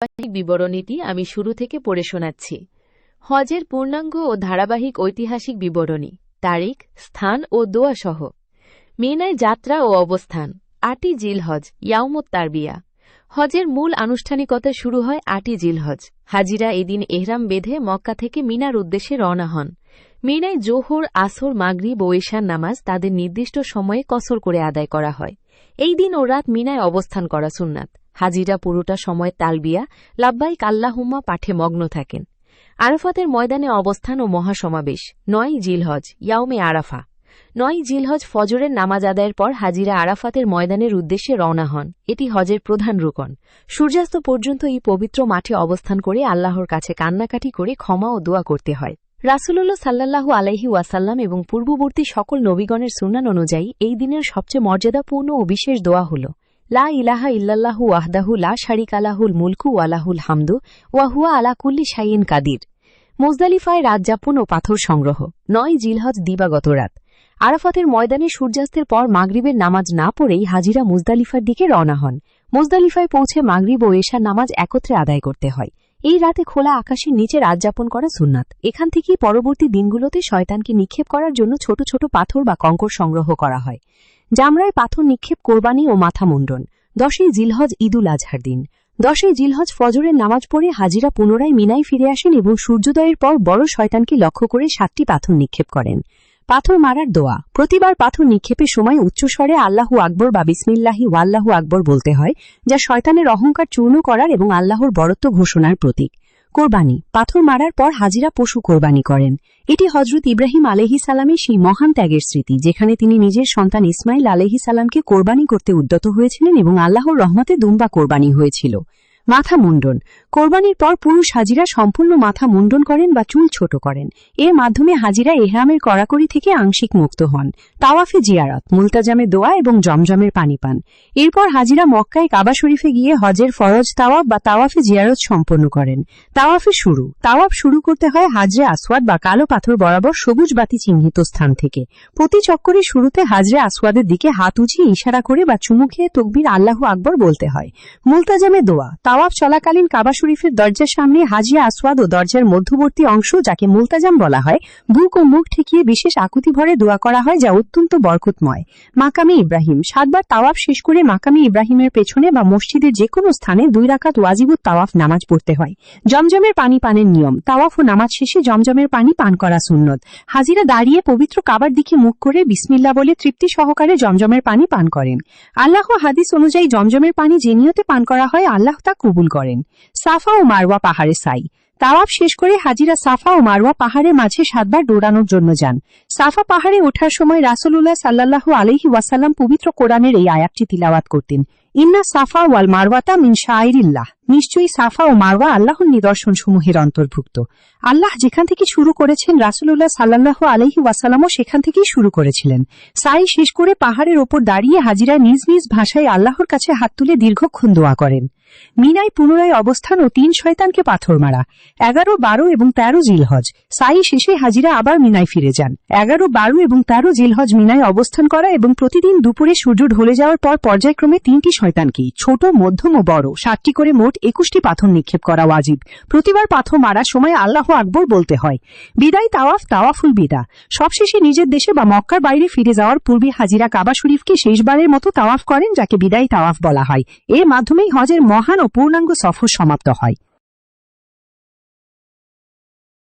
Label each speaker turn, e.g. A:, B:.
A: ধারাবাহিক বিবরণীটি আমি শুরু থেকে পড়ে শোনাচ্ছি। হজের পূর্ণাঙ্গ ও ধারাবাহিক ঐতিহাসিক বিবরণী, তারিখ, স্থান ও দোয়া সহ। মিনায় যাত্রা ও অবস্থান। ৮ই জিলহজ, ইয়াউমুত তারবিয়া। হজের মূল আনুষ্ঠানিকতা শুরু হয় ৮ই জিলহজ। হাজিরা এদিন এহরাম বেঁধে মক্কা থেকে মিনার উদ্দেশ্যে রওনা হন। মিনায় জোহর, আসর, মাগরিব ও এশার নামাজ তাদের নির্দিষ্ট সময়ে কসর করে আদায় করা হয়। এই দিন ও রাত মিনায় অবস্থান করা সুন্নাত। হাজিরা পুরোটা সময় তালবিয়া, লাব্বাইক আল্লাহুম্মা পাঠে মগ্ন থাকেন। আরাফাতের ময়দানে অবস্থান ও মহাসমাবেশ। ৯ই জিলহজ, ইয়াউমে আরাফা। ৯ই জিলহজ ফজরের নামাজ আদায়ের পর হাজিরা আরাফাতের ময়দানের উদ্দেশ্যে রওনা হন। এটি হজের প্রধান রুকন। সূর্যাস্ত পর্যন্ত এই পবিত্র মাঠে অবস্থান করে আল্লাহর কাছে কান্নাকাটি করে ক্ষমা ও দোয়া করতে হয়। রাসূলুল্লাহ সাল্লাল্লাহু আলাইহি ওয়াসাল্লাম এবং পূর্ববর্তী সকল নবীগণের সুন্নাহ অনুযায়ী এই দিনের সবচেয়ে মর্যাদাপূর্ণ ও বিশেষ দোয়া হল, লা ইলাহা ইল্লাল্লাহু ওয়াহদাহু লা শারিকা লাহুল মুলকু ওয়া লাহুল হামদু ওয়া হুয়া আলা কুল্লি শাইইন কাদির। মুজদালিফায় রাত যাপন ও পাথর সংগ্রহ। ৯ জিলহজ, দিবাগত রাত। আরাফাতের ময়দানে সূর্যাস্তের পর মাগরিবের নামাজ না পড়েই হাজিরা মুজদালিফার দিকে রওনা হন। মুজদালিফায় পৌঁছে মাগরিব ও এশার নামাজ একত্রে আদায় করতে হয়। এই রাতে খোলা আকাশের নিচে রাত যাপন করা সুন্নাত। এখান থেকেই পরবর্তী দিনগুলোতে শয়তানকে নিক্ষেপ করার জন্য ছোট ছোট পাথর বা কঙ্কর সংগ্রহ করা হয়। জামরায় পাথর নিক্ষেপ, কোরবানি ও মাথা মুন্ডন। ১০ই জিলহজ, ঈদুল আজহার দিন। ১০ই জিলহজ ফজরের নামাজ পড়ে হাজিরা পুনরায় মিনায় ফিরে আসেন এবং সূর্যোদয়ের পর বড় শয়তানকে লক্ষ্য করে ৭টি পাথর নিক্ষেপ করেন। পাথর মারার দোয়া। প্রতিবার পাথর নিক্ষেপের সময় উচ্চস্বরে আল্লাহু আকবর বা বিসমিল্লাহি ওয়াল্লাহু আকবর বলতে হয়, যা শয়তানের অহংকার চূর্ণ করার এবং আল্লাহর বরত্ব ঘোষণার প্রতীক। কোরবানি। পাথর মারার পর হাজিরা পশু কোরবানি করেন। এটি হজরত ইব্রাহিম আলাইহিস সালামের সেই মহান ত্যাগের স্মৃতি, যেখানে তিনি নিজের সন্তান ইসমাইল আলাইহিস সালামকে কোরবানি করতে উদ্যত হয়েছিলেন এবং আল্লাহর রহমতে দুম্বা কোরবানি হয়েছিল। মাথা মুন্ডন। কোরবানির পর পুরুষ হাজিরা সম্পূর্ণ মাথা মুন্ডন করেন বা চুল ছোট করেন। এর মাধ্যমে হাজিরা এহরামের কড়াকড়ি থেকে আংশিক মুক্ত হন। তাওয়াফে জিয়ারত, মুলতাজামে দোয়া এবং জমজমের পানি পান। এরপর হাজিরা মক্কায় কাবা শরীফে গিয়ে হজের ফরজ তাওয়াফ বা তাওয়াফে জিয়ারত সম্পন্ন করেন। তাওয়াফে শুরু। তাওয়াফ শুরু করতে হয় হাজরে আসওয়াদ বা কালো পাথর বরাবর সবুজ বাতি চিহ্নিত স্থান থেকে। প্রতি চক্করের শুরুতে হাজরে আসওয়াদের দিকে হাত উঁচিয়ে ইশারা করে বা চুমু খেয়ে তকবীর আল্লাহু আকবর বলতে হয়। মুলতাজামে দোয়া। তাওয়াফ চলাকালীন কাবা শরীফের দরজার সামনে হাজিয়া আসওয়াদ ও দরজার মধ্যবর্তী অংশ, যাকে মুলতাজাম বলা হয়, বুক ও মুখ ঠেকিয়ে বিশেষ আকুতি ভরে দোয়া করা হয়, যা অত্যন্ত বরকতময়। মাকামে ইব্রাহিম। ৭ বার তাওয়াফ শেষ করে মাকামে ইব্রাহিমের পেছনে বা মসজিদের যে কোনো স্থানে ২ রাকাত ওয়াজিবুত তাওয়াফ নামাজ পড়তে হয়। জমজমের পানি পানের নিয়ম। তাওয়াফ ও নামাজ শেষে জমজমের পানি পান করা সুন্নত। হাজিরা দাঁড়িয়ে পবিত্র কাবার দিকে মুখ করে বিসমিল্লাহ বলে তৃপ্তি সহকারে জমজমের পানি পান করেন। আল্লাহ হাদিস অনুযায়ী জমজমের পানি যে নিয়তে পান করা হয় আল্লাহ তা কবুল করেন। সাফা ও মারওয়া পাহাড়ে সাই। তাওয়াফ শেষ করে হাজিরা সাফা ও মারওয়া পাহাড়ের মাঝে ৭ বার দৌড়ানোর জন্য যান। সাফা পাহাড়ে ওঠার সময় রাসূলুল্লাহ সাল্লাল্লাহু আলাইহি ওয়াসাল্লাম পবিত্র কোরআনের এই আয়াতটি তিলাওয়াত করতেন, ইন্না সাফা ওয়াল মারওয়াতা মিন শাআইরিল্লাহ। নিশ্চয়ই সাফা ও মারওয়া আল্লাহর নিদর্শনসমূহের অন্তর্ভুক্ত। আল্লাহ যেখান থেকে শুরু করেছেন রাসূলুল্লাহ সাল্লাল্লাহু আলাইহি ওয়াসাল্লামও সেখান থেকেই শুরু করেছিলেন। সাই শেষ করে পাহাড়ের ওপর দাঁড়িয়ে হাজিরা নিজ নিজ ভাষায় আল্লাহর কাছে হাত তুলে দীর্ঘক্ষণ দোয়া করেন। মিনায় পুনরায় অবস্থান ও ৩ শয়তানকে পাথর মারা। ১১, ১২ এবং ১৩ জিলহজ। সাই শেষে হাজিরা আবার মিনায় ফিরে যান। ১১, ১২ এবং ১৩ জিলহজ মিনায় অবস্থান করা এবং প্রতিদিন দুপুরে সূর্য ঢলে যাওয়ার পর পর্যায়ক্রমে ৩টি শয়তানকেই, ছোট, মধ্যম ও বড়, ৭টি করে মোট ২১টি পাথর নিক্ষেপ করা ওয়াজিব। প্রতিবার পাথর মারার সময় আল্লাহু আকবর বলতে হয়। বিদায় তাওয়াফ, তাওয়াফুল বিদা। সবশেষে নিজের দেশে বা মক্কার বাইরে ফিরে যাওয়ার পূর্বে হাজিরা কাবা শরীফকে শেষবারের মতো তাওয়াফ করেন, যাকে বিদায় তাওয়াফ বলা হয়। এর মাধ্যমেই হজের মহান ও পূর্ণাঙ্গ সফর সমাপ্ত হয়।